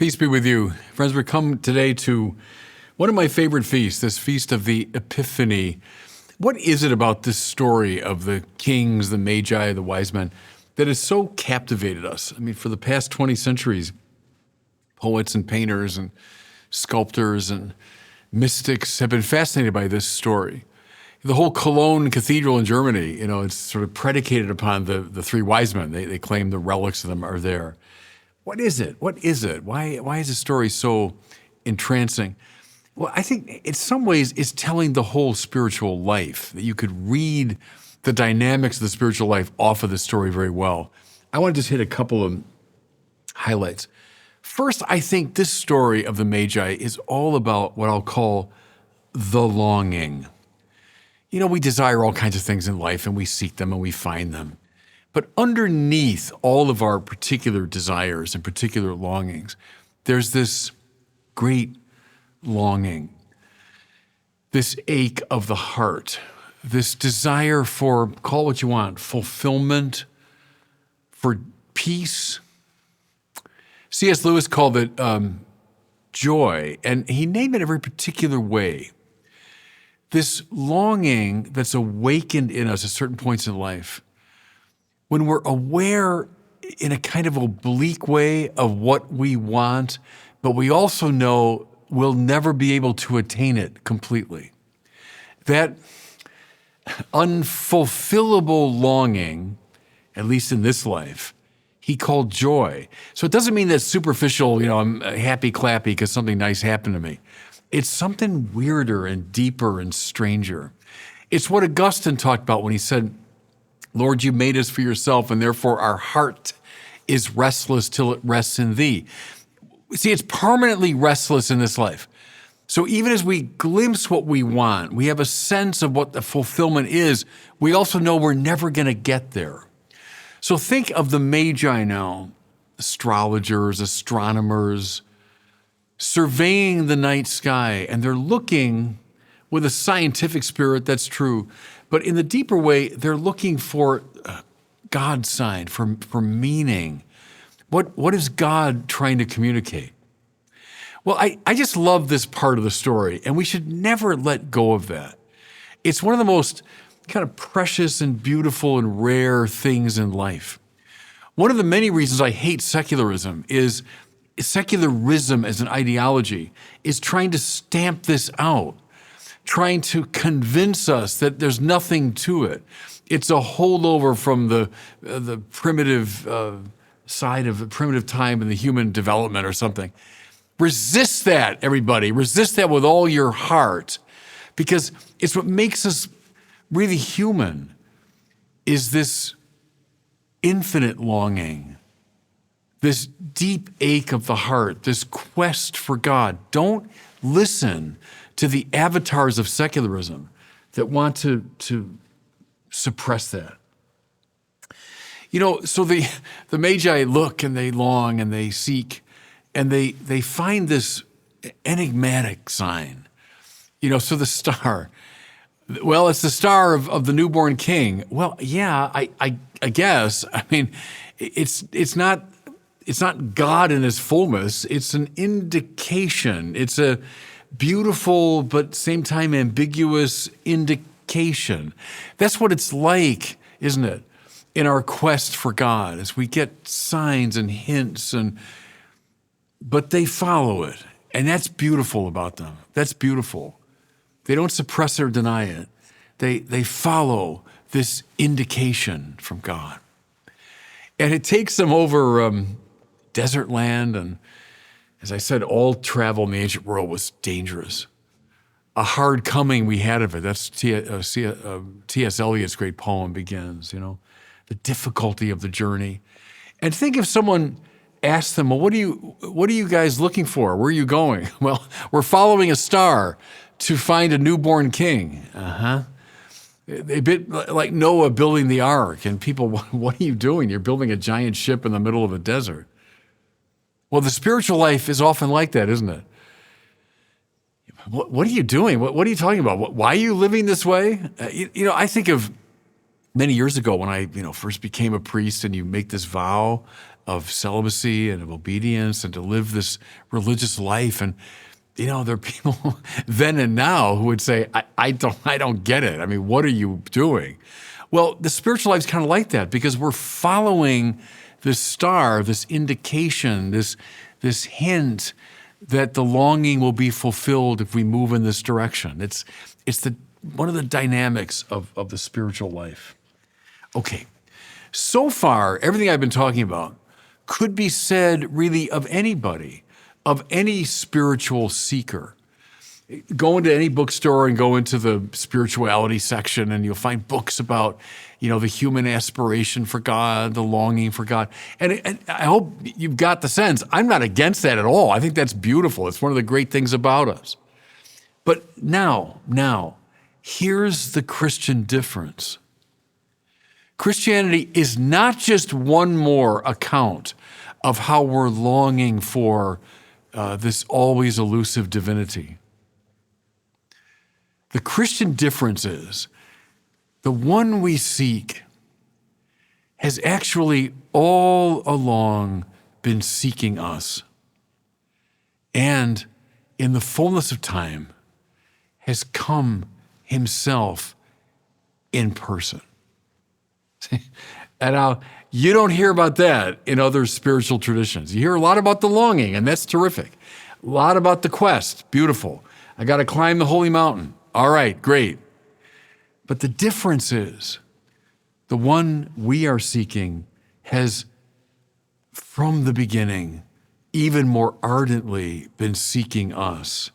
Peace be with you. Friends, we come today to one of my favorite feasts, this feast of the Epiphany. What is it about this story of the kings, the magi, the wise men, that has so captivated us? I mean, for the past 20 centuries, poets and painters and sculptors and mystics have been fascinated by this story. The whole Cologne Cathedral in Germany, it's sort of predicated upon the three wise men. They claim the relics of them are there. What is it? What is it? Why is the story so entrancing? Well, I think in some ways it's telling the whole spiritual life, that you could read the dynamics of the spiritual life off of the story very well. I want to just hit a couple of highlights. First, I think this story of the Magi is all about what I'll call the longing. We desire all kinds of things in life and we seek them and we find them. But underneath all of our particular desires and particular longings, there's this great longing, this ache of the heart, this desire for, call it what you want, fulfillment, for peace. C.S. Lewis called it joy, and he named it in a very particular way. This longing that's awakened in us at certain points in life, when we're aware in a kind of oblique way of what we want, but we also know we'll never be able to attain it completely. That unfulfillable longing, at least in this life, he called joy. So it doesn't mean that superficial, I'm happy clappy because something nice happened to me. It's something weirder and deeper and stranger. It's what Augustine talked about when he said, Lord, you made us for yourself, and therefore our heart is restless till it rests in thee. See, it's permanently restless in this life. So even as we glimpse what we want, we have a sense of what the fulfillment is, we also know we're never going to get there. So think of the Magi now, astrologers, astronomers, surveying the night sky, and they're looking with a scientific spirit, that's true, but in the deeper way, they're looking for God's sign, for meaning. What is God trying to communicate? Well, I just love this part of the story, and we should never let go of that. It's one of the most kind of precious and beautiful and rare things in life. One of the many reasons I hate secularism is secularism as an ideology is trying to stamp this out, trying to convince us that there's nothing to it. It's a holdover from the primitive side of the primitive time in the human development or something. Resist that, everybody. Resist that with all your heart, because it's what makes us really human, is this infinite longing, this deep ache of the heart, this quest for God. Don't listen to the avatars of secularism that want to suppress that. So the Magi look and they long and they seek and they find this enigmatic sign. So the star, well, it's the star of the newborn king. Well, yeah, I guess. I mean, it's not God in his fullness. It's an indication. It's a beautiful but same time ambiguous indication. That's what it's like, isn't it, in our quest for God, as we get signs and hints, but they follow it, and that's beautiful about them. That's beautiful. They don't suppress or deny it. They follow this indication from God, and it takes them over desert land, and as I said, all travel in the ancient world was dangerous. A hard coming we had of it. That's T.S. Eliot's great poem begins, the difficulty of the journey. And think if someone asked them, well, what are you guys looking for? Where are you going? Well, we're following a star to find a newborn king. A bit like Noah building the ark, and people, what are you doing? You're building a giant ship in the middle of a desert. Well, the spiritual life is often like that, isn't it? What are you doing? What are you talking about? Why are you living this way? I think of many years ago when I, first became a priest, and you make this vow of celibacy and of obedience and to live this religious life. And, there are people then and now who would say, I don't get it. I mean, what are you doing? Well, the spiritual life is kind of like that because we're following this star, this indication, this hint that the longing will be fulfilled if we move in this direction. It's one of the dynamics of the spiritual life. Okay, so far, everything I've been talking about could be said really of anybody, of any spiritual seeker. Go into any bookstore and go into the spirituality section and you'll find books about, the human aspiration for God, the longing for God. And I hope you've got the sense, I'm not against that at all. I think that's beautiful. It's one of the great things about us. But now, here's the Christian difference. Christianity is not just one more account of how we're longing for this always elusive divinity. The Christian difference is the one we seek has actually all along been seeking us, and in the fullness of time has come himself in person. And you don't hear about that in other spiritual traditions. You hear a lot about the longing, and that's terrific. A lot about the quest, beautiful. I got to climb the holy mountain. All right, great. But the difference is the one we are seeking has, from the beginning, even more ardently been seeking us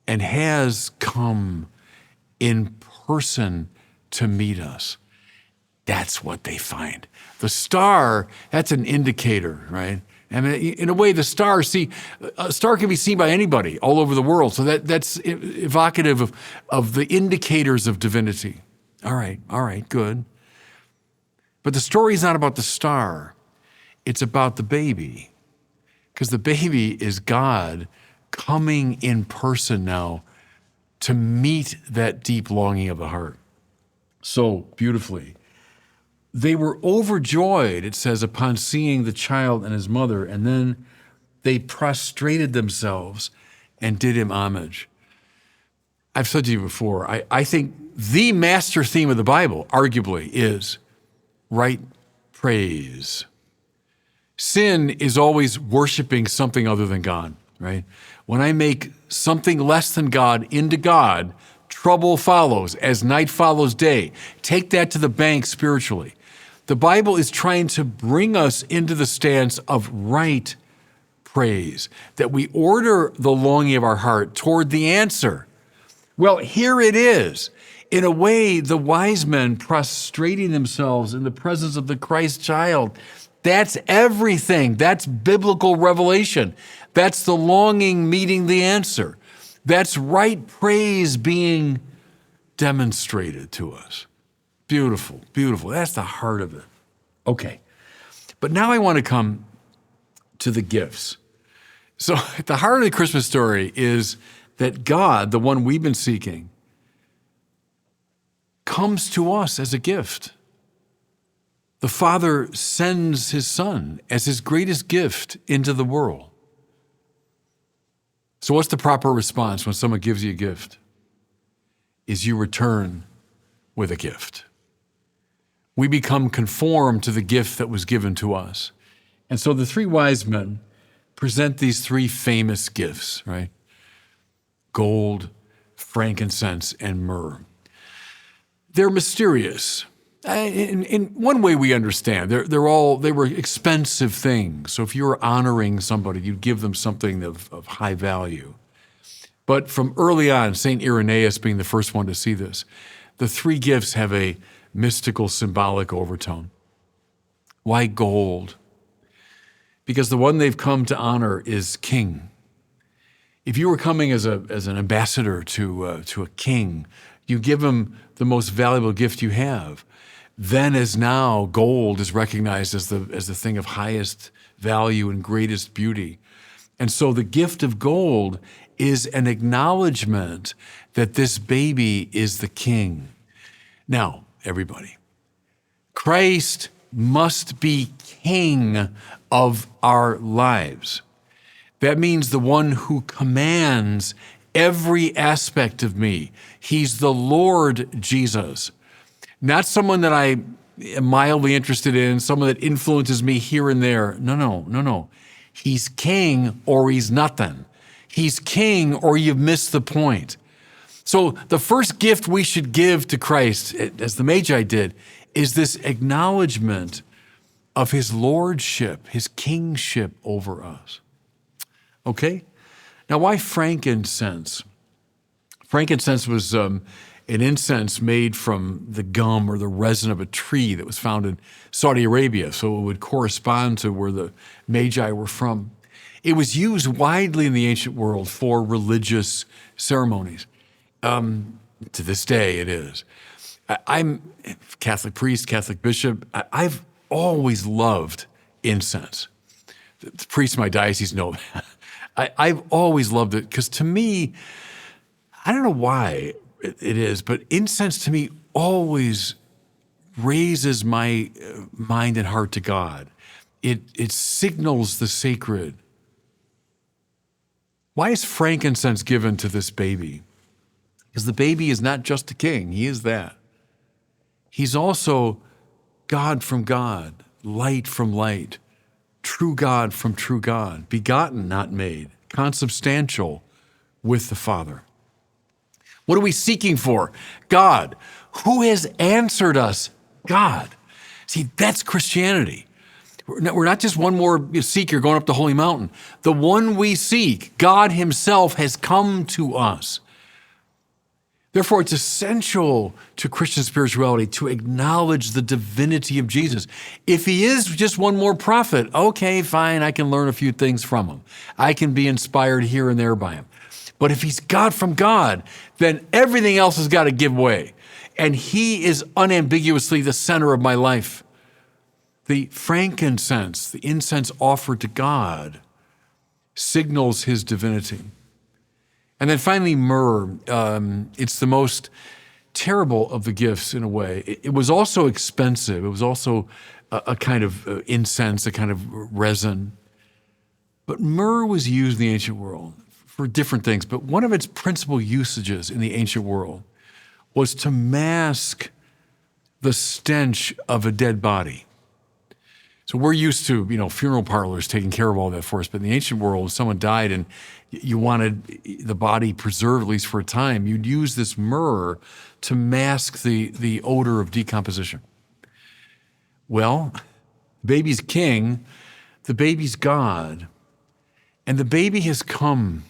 and has come in person to meet us. That's what they find. The star, that's an indicator, right? I mean, in a way, a star can be seen by anybody all over the world. So that's evocative of the indicators of divinity. All right, good. But the story is not about the star. It's about the baby. Because the baby is God coming in person now to meet that deep longing of the heart. So beautifully. They were overjoyed, it says, upon seeing the child and his mother, and then they prostrated themselves and did him homage. I've said to you before, I think the master theme of the Bible, arguably, is right praise. Sin is always worshiping something other than God, right? When I make something less than God into God, trouble follows as night follows day. Take that to the bank spiritually. The Bible is trying to bring us into the stance of right praise, that we order the longing of our heart toward the answer. Well, here it is. In a way, the wise men prostrating themselves in the presence of the Christ child, that's everything. That's biblical revelation. That's the longing meeting the answer. That's right praise being demonstrated to us. Beautiful, beautiful. That's the heart of it. Okay. But now I want to come to the gifts. So at the heart of the Christmas story is that God, the one we've been seeking, comes to us as a gift. The Father sends his Son as his greatest gift into the world. So what's the proper response when someone gives you a gift? Is you return with a gift. We become conformed to the gift that was given to us. And so the three wise men present these three famous gifts, right? Gold, frankincense, and myrrh. They're mysterious. In one way we understand, they were expensive things. So if you were honoring somebody, you'd give them something of high value. But from early on, St. Irenaeus being the first one to see this, the three gifts have a mystical, symbolic overtone. Why gold? Because the one they've come to honor is king. If you were coming as an ambassador to a king, you give him the most valuable gift you have. Then as now, gold is recognized as the thing of highest value and greatest beauty. And so the gift of gold is an acknowledgement that this baby is the king. Now, everybody, Christ must be king of our lives. That means the one who commands every aspect of me. He's the Lord Jesus, not someone that I am mildly interested in, someone that influences me here and there. No. He's king or he's nothing. He's king or you've missed the point. So the first gift we should give to Christ, as the Magi did, is this acknowledgement of his lordship, his kingship over us. Okay? Now, why frankincense? Frankincense was an incense made from the gum or the resin of a tree that was found in Saudi Arabia, so it would correspond to where the Magi were from. It was used widely in the ancient world for religious ceremonies. To this day, it is. I'm a Catholic priest, Catholic bishop. I've always loved incense. The priests in my diocese know that. I've always loved it because to me, I don't know why it is, but incense to me always raises my mind and heart to God. It signals the sacred. Why is frankincense given to this baby? Because the baby is not just a king, he is that. He's also God from God, light from light, true God from true God, begotten, not made, consubstantial with the Father. What are we seeking for? God. Who has answered us? God. See, that's Christianity. We're not just one more seeker going up the holy mountain. The one we seek, God himself, has come to us. Therefore, it's essential to Christian spirituality to acknowledge the divinity of Jesus. If he is just one more prophet, okay, fine, I can learn a few things from him. I can be inspired here and there by him. But if he's God from God, then everything else has got to give way. And he is unambiguously the center of my life. The frankincense, the incense offered to God, signals his divinity. And then finally, myrrh. It's the most terrible of the gifts in a way. It was also expensive. It was also a kind of incense, a kind of resin. But myrrh was used in the ancient world for different things. But one of its principal usages in the ancient world was to mask the stench of a dead body. So we're used to, funeral parlors taking care of all that for us. But in the ancient world, if someone died and you wanted the body preserved, at least for a time, you'd use this myrrh to mask the odor of decomposition. Well, the baby's king, the baby's God, and the baby has come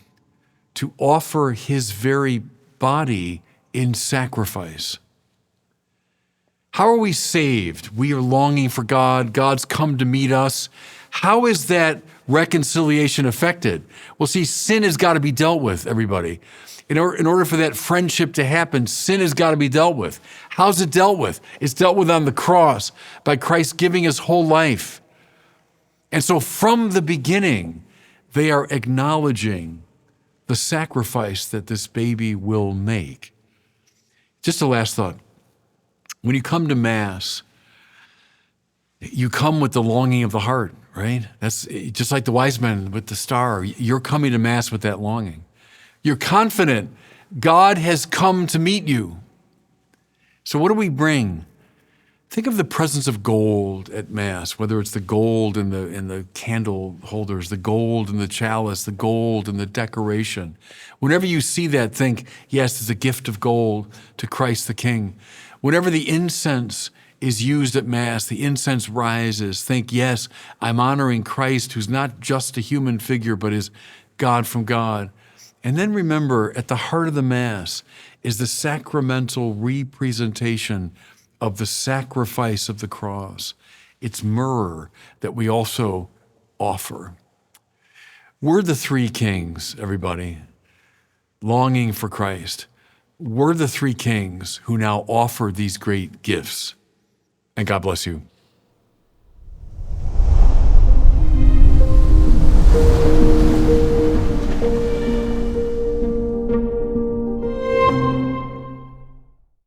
to offer his very body in sacrifice. How are we saved? We are longing for God. God's come to meet us. How is that reconciliation affected? Well, see, sin has got to be dealt with, everybody. In order for that friendship to happen, sin has got to be dealt with. How's it dealt with? It's dealt with on the cross by Christ giving his whole life. And so from the beginning, they are acknowledging the sacrifice that this baby will make. Just a last thought. When you come to Mass, you come with the longing of the heart, right? That's just like the wise men with the star. You're coming to Mass with that longing. You're confident God has come to meet you. So what do we bring? Think of the presence of gold at Mass, whether it's the gold in the candle holders, the gold in the chalice, the gold in the decoration. Whenever you see that, think, yes, it's a gift of gold to Christ the King. Whenever the incense is used at Mass, the incense rises. Think, yes, I'm honoring Christ, who's not just a human figure, but is God from God. And then remember, at the heart of the Mass is the sacramental representation of the sacrifice of the cross. It's myrrh that we also offer. We're the three kings, everybody, longing for Christ. We're the three kings who now offer these great gifts. And God bless you.